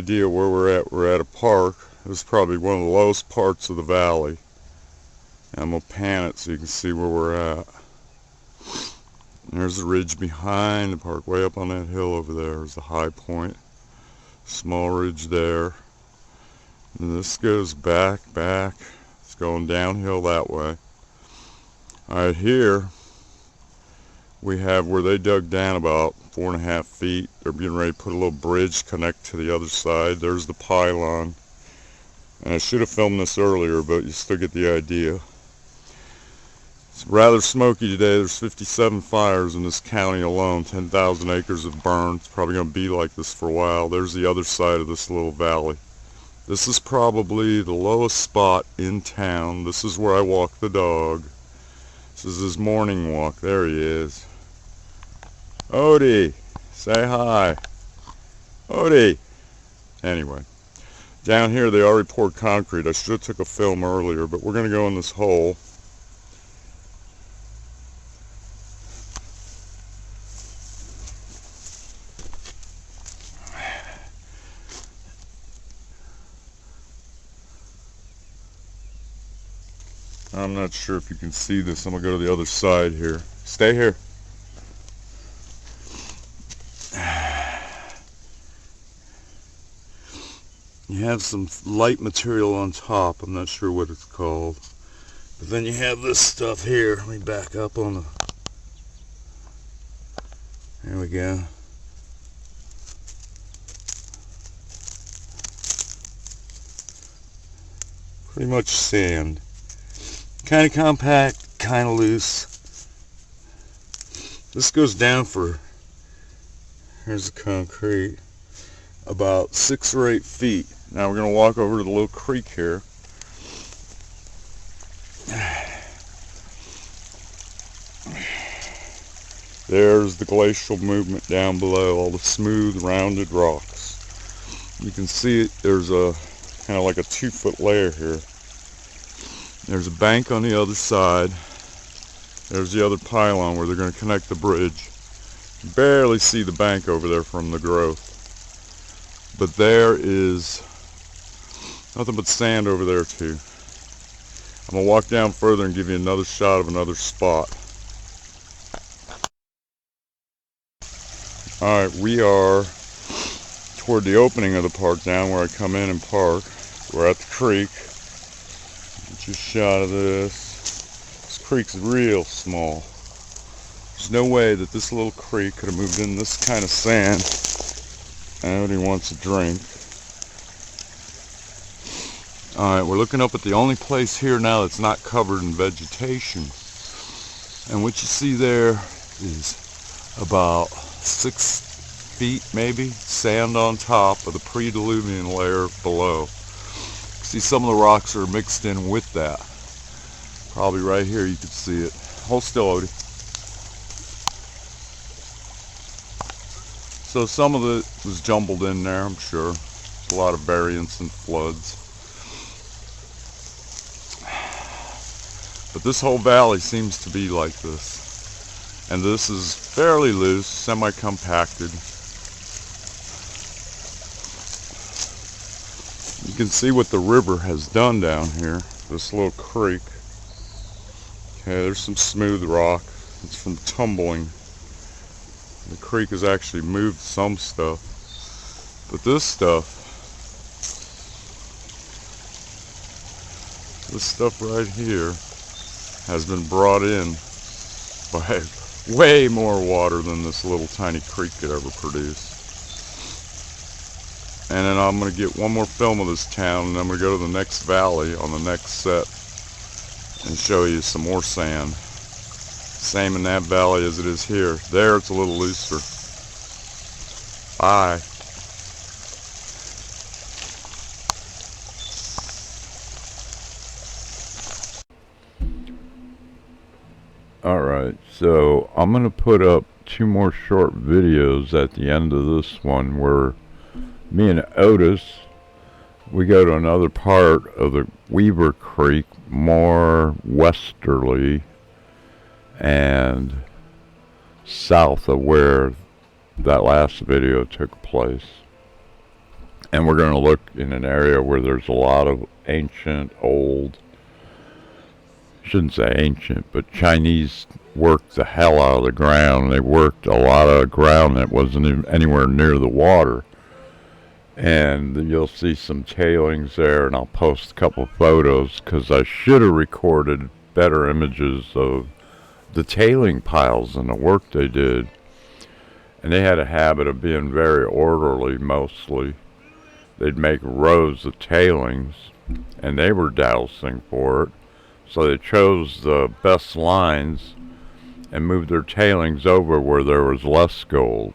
idea where we're at a park. This is probably one of the lowest parts of the valley. And I'm going to pan it so you can see where we're at. And there's the ridge behind the park, way up on that hill over there is the high point. Small ridge there. And this goes back. It's going downhill that way. Alright, here we have where they dug down about 4.5 feet. They're getting ready to put a little bridge connect to the other side. There's the pylon. And I should have filmed this earlier, but you still get the idea. It's rather smoky today. There's 57 fires in this county alone. 10,000 acres have burned. It's probably going to be like this for a while. There's the other side of this little valley. This is probably the lowest spot in town. This is where I walk the dog. This is his morning walk. There he is. Odie, say hi. Odie. Anyway, down here they already poured concrete. I should have took a film earlier, but we're going to go in this hole. I'm not sure if you can see this. I'm going to go to the other side here. Stay here. You have some light material on top. I'm not sure what it's called. But then you have this stuff here. Let me back up on the... There we go. Pretty much sand. Kind of compact, kind of loose. This goes down for, here's the concrete, about 6 or 8 feet. Now we're going to walk over to the little creek here. There's the glacial movement down below, all the smooth, rounded rocks. You can see it, there's a kind of like a 2-foot layer here. There's a bank on the other side. There's the other pylon where they're going to connect the bridge. You barely see the bank over there from the growth. But there is nothing but sand over there too. I'm going to walk down further and give you another shot of another spot. Alright, we are toward the opening of the park down where I come in and park. We're at the creek. Get you a shot of this. This creek's real small. There's no way that this little creek could have moved in this kind of sand. Nobody wants a drink. Alright, we're looking up at the only place here now that's not covered in vegetation. And what you see there is about 6 feet maybe, sand on top of the pre-diluvian layer below. See, some of the rocks are mixed in with that. Probably right here you can see it. Hold still, Odie. So some of it was jumbled in there, I'm sure. There's a lot of variance and floods. But this whole valley seems to be like this. And this is fairly loose, semi-compacted. You can see what the river has done down here, this little creek. Okay, there's some smooth rock. It's from tumbling. The creek has actually moved some stuff. But this stuff right here has been brought in by way more water than this little tiny creek could ever produce. And then I'm going to get one more film of this town, and I'm going to go to the next valley on the next set and show you some more sand. Same in that valley as it is here. There it's a little looser. Bye. Alright, so I'm going to put up 2 more short videos at the end of this one where me and Otis, we go to another part of the Weaver Creek, more westerly and south of where that last video took place. And we're going to look in an area where there's a lot of ancient, old, shouldn't say ancient, but Chinese worked the hell out of the ground. They worked a lot of ground that wasn't anywhere near the water. And you'll see some tailings there, and I'll post a couple of photos because I should have recorded better images of the tailing piles and the work they did. And they had a habit of being very orderly mostly. They'd make rows of tailings, and they were dousing for it. So they chose the best lines and moved their tailings over where there was less gold,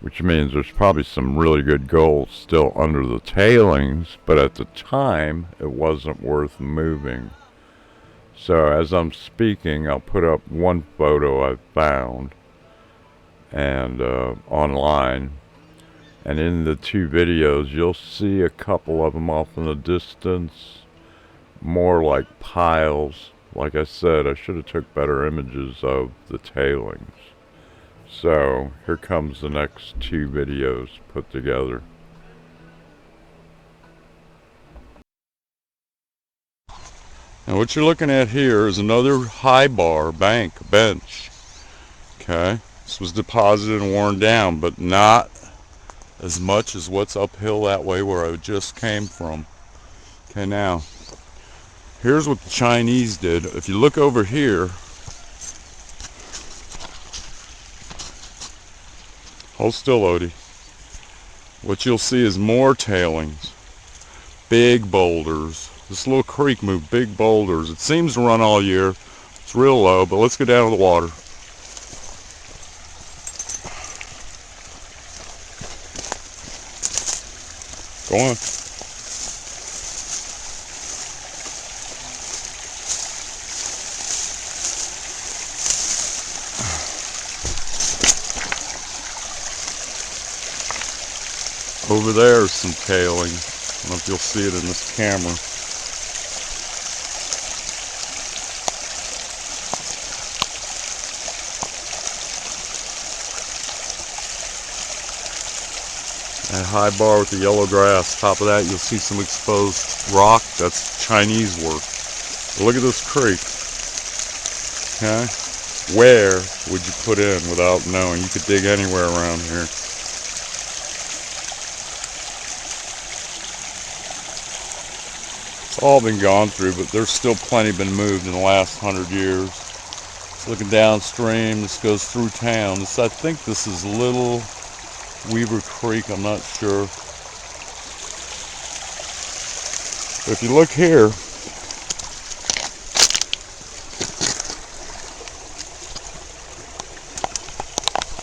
which means there's probably some really good gold still under the tailings, but at the time it wasn't worth moving. So as I'm speaking, I'll put up one photo I found and online, and in the two videos you'll see a couple of them off in the distance, more like piles. Like I said, I should have took better images of the tailings. So here comes the next two videos put together. Now what you're looking at here is another high bar bank bench. Okay, this was deposited and worn down, but not as much as what's uphill that way where I just came from. Okay, now here's what the Chinese did. If you look over here, hold still, Odie. What you'll see is more tailings, big boulders. This little creek moved big boulders. It seems to run all year. It's real low, but let's go down to the water. Go on. Over there is some tailings. I don't know if you'll see it in this camera. That high bar with the yellow grass, top of that you'll see some exposed rock. That's Chinese work. But look at this creek. Okay? Where would you put in without knowing? You could dig anywhere around here. It's all been gone through, but there's still plenty been moved in the last 100 years. It's looking downstream. This goes through town. I think this is Little Weaver Creek. I'm not sure. But if you look here,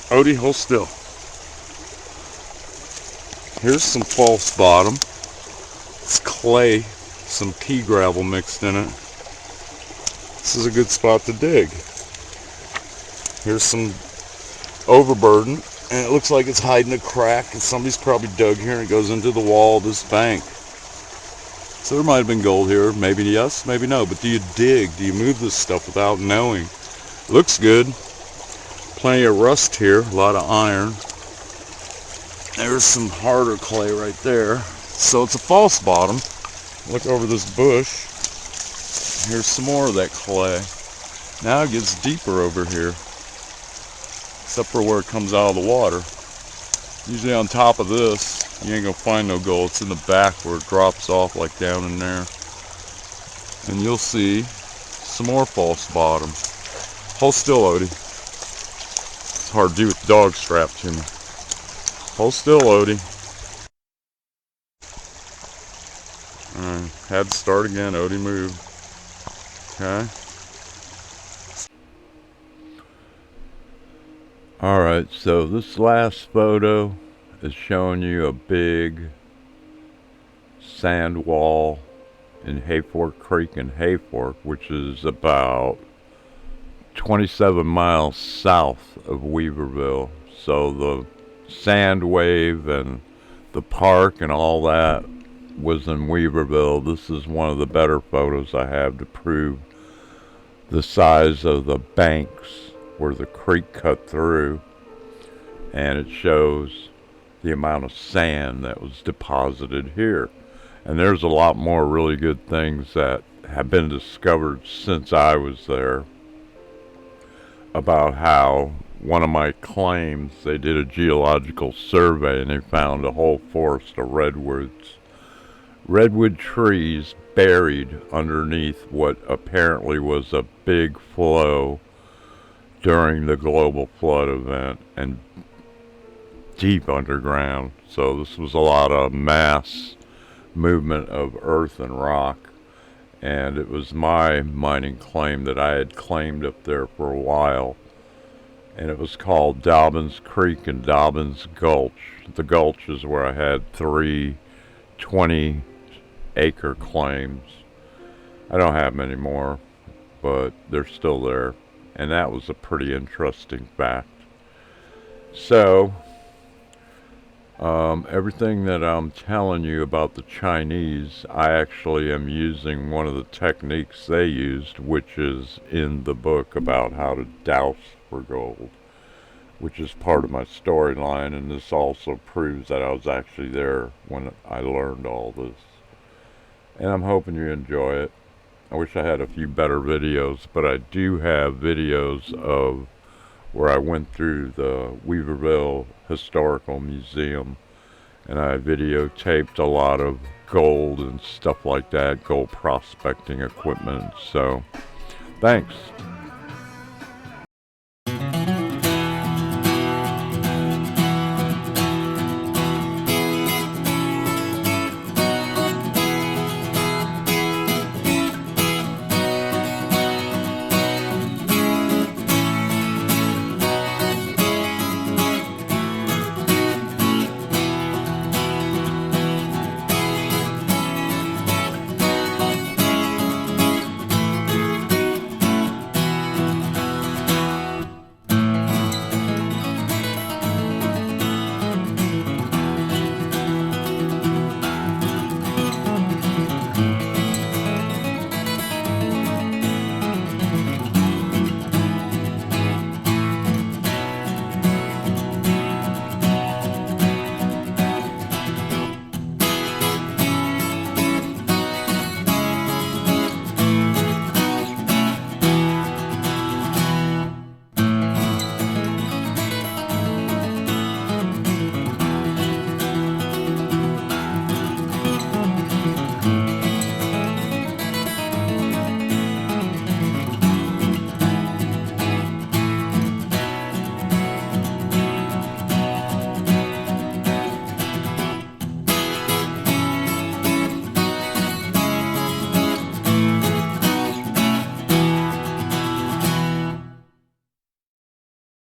Odie, hold still. Here's some false bottom. It's clay, some pea gravel mixed in it. This is a good spot to dig. Here's some overburden, and it looks like it's hiding a crack, and somebody's probably dug here and it goes into the wall of this bank. So there might have been gold here. Maybe yes, maybe no. But do you dig? Do you move this stuff without knowing? Looks good. Plenty of rust here, a lot of iron. There's some harder clay right there. So it's a false bottom. Look over this bush. Here's some more of that clay. Now it gets deeper over here, except for where it comes out of the water. Usually on top of this, you ain't gonna find no gold. It's in the back where it drops off, like down in there. And you'll see some more false bottom. Hold still, Odie. It's hard to do with the dog strapped to me. Hold still, Odie. Alright, had to start again. Odie moved. Okay. Alright, so this last photo is showing you a big sand wall in Hayfork Creek in Hayfork, which is about 27 miles south of Weaverville. So the sand wave and the park and all that was in Weaverville. This is one of the better photos I have to prove the size of the banks where the creek cut through, and it shows the amount of sand that was deposited here. And there's a lot more really good things that have been discovered since I was there about how one of my claims, they did a geological survey and they found a whole forest of redwoods. Redwood trees buried underneath what apparently was a big flow during the global flood event and deep underground. So this was a lot of mass movement of earth and rock. And it was my mining claim that I had claimed up there for a while. And it was called Dobbins Creek and Dobbins Gulch. The gulch is where I had 3 20-acre claims. I don't have many more, but they're still there. And that was a pretty interesting fact. So, everything that I'm telling you about the Chinese, I actually am using one of the techniques they used, which is in the book about how to douse for gold, which is part of my storyline, and this also proves that I was actually there when I learned all this. And I'm hoping you enjoy it. I wish I had a few better videos, but I do have videos of where I went through the Weaverville Historical Museum, and I videotaped a lot of gold and stuff like that, gold prospecting equipment. So, thanks.